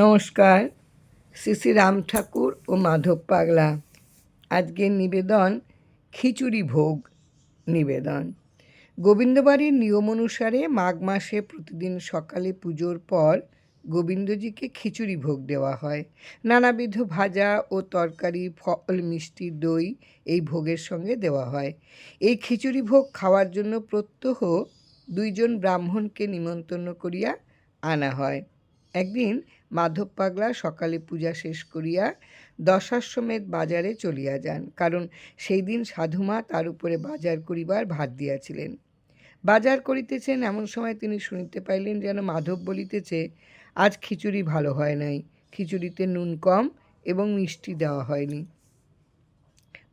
নমস্কার। শ্রী শ্রী রাম ঠাকুর ও মাধব পাগলা আজকের নিবেদন খিচুড়ি ভোগ নিবেদন। গোবিন্দবাড়ির নিয়ম অনুসারে মাঘ মাসে প্রতিদিন সকালে পুজোর পর গোবিন্দজিকে খিচুড়ি ভোগ দেওয়া হয়। নানাবিধ ভাজা ও তরকারি, ফল, মিষ্টি, দই এই ভোগের সঙ্গে দেওয়া হয়। এই খিচুড়ি ভোগ খাওয়ার জন্য প্রত্যহ 2 জন ব্রাহ্মণকে নিমন্ত্রণ করিয়া আনা হয়। একদিন মাধব পাগলা সকালে পূজা শেষ করিয়া দশাশ্বমেধ বাজারে চলিয়া যান, কারণ সেই দিন সাধুমা তার উপরে বাজার করিবার ভার দিয়াছিলেন। বাজার করিতেছেন, এমন সময় তিনি শুনিতে পাইলেন যেন মাধব বলিতেছে, আজ খিচুড়ি ভালো হয় নাই, খিচুড়িতে নুন কম এবং মিষ্টি দেওয়া হয়নি।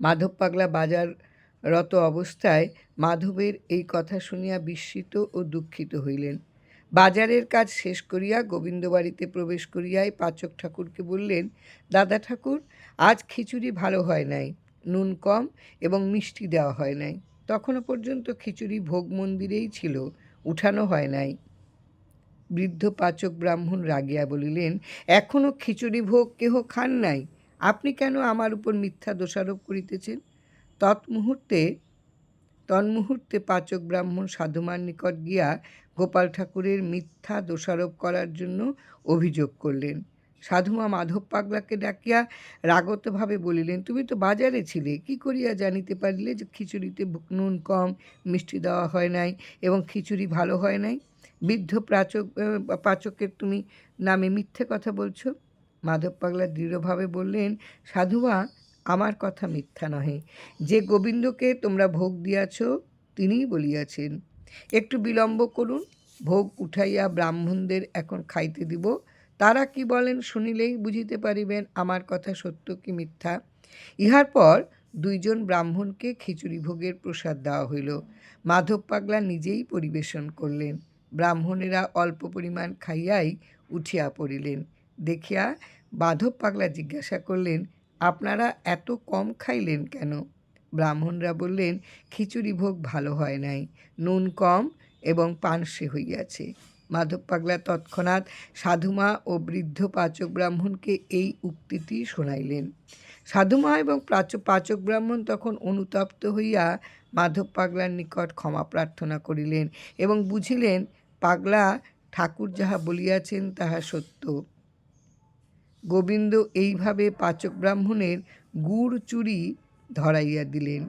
মাধব পাগলা বাজাররত অবস্থায় মাধবের এই কথা শুনিয়া বিস্মিত ও দুঃখিত হইলেন। বাজারের কাজ শেষ করিয়া গোবিন্দবাড়িতে প্রবেশ করিয়াই পাচক ঠাকুরকে বললেন, দাদা ঠাকুর, আজ খিচুড়ি ভালো হয় নাই, নুন কম এবং মিষ্টি দেওয়া হয় নাই। তখনও পর্যন্ত খিচুড়ি ভোগ মন্দিরেই ছিল, উঠানো হয় নাই। বৃদ্ধ পাচক ব্রাহ্মণ রাগিয়া বলিলেন, এখনও খিচুড়ি ভোগ কেহ খান নাই, আপনি কেন আমার উপর মিথ্যা দোষারোপ করিতেছেন? তন্মুহূর্তে পাচক ব্রাহ্মণ সাধুমার নিকট গিয়া গোপাল ঠাকুরের মিথ্যা দোষারোপ করার জন্য অভিযোগ করলেন। সাধুমা মাধব পাগলাকে ডাকিয়া রাগতভাবে বলিলেন, তুমি তো বাজারে ছিলে, কি করিয়া জানিতে পারিলে যে খিচুড়িতে নুন কম, মিষ্টি দেওয়া হয় নাই এবং খিচুড়ি ভালো হয় নাই? বৃদ্ধ পাচকের তুমি নামে মিথ্যে কথা বলছো। মাধব পাগলা দৃঢ়ভাবে বললেন, সাধুমা, আমার কথা মিথ্যা নহে। যে গোবিন্দকে তোমরা ভোগ দিয়াছ তিনিই বলিয়াছেন, একটু বিলম্ব করুন, ভোগ উঠাইয়া ব্রাহ্মণদের এখন খাইতে দিব। তারা কি বলেন শুনিলেই বুঝিতে পারিবেন আমার কথা সত্য কি মিথ্যা। ইহার পর 2 জন ব্রাহ্মণকে খিচুড়ি ভোগের প্রসাদ দেওয়া হইল। মাধব পাগলা নিজেই পরিবেশন করলেন। ব্রাহ্মণেরা অল্প পরিমাণ খাইয়াই উঠিয়া পড়িলেন। দেখিয়া মাধব পাগলা জিজ্ঞাসা করলেন, আপনারা এত কম খাইলেন কেন? ব্রাহ্মণরা বললেন, খিচুড়ি ভোগ ভালো হয় নাই, নুন কম এবং পানসে হইয়াছে। মাধব পাগলা তৎক্ষণাৎ সাধুমা ও বৃদ্ধ পাচক ব্রাহ্মণকে এই উক্তিটি শোনাইলেন। সাধুমা এবং পাচক ব্রাহ্মণ তখন অনুতপ্ত হইয়া মাধব পাগলার নিকট ক্ষমা প্রার্থনা করিলেন এবং বুঝিলেন পাগলা ঠাকুর যাহা বলিয়াছেন তাহা সত্য। গোবিন্দ এইভাবে পাচক ব্রাহ্মণের গুড় চুরি ধরাইয়া দিলেন।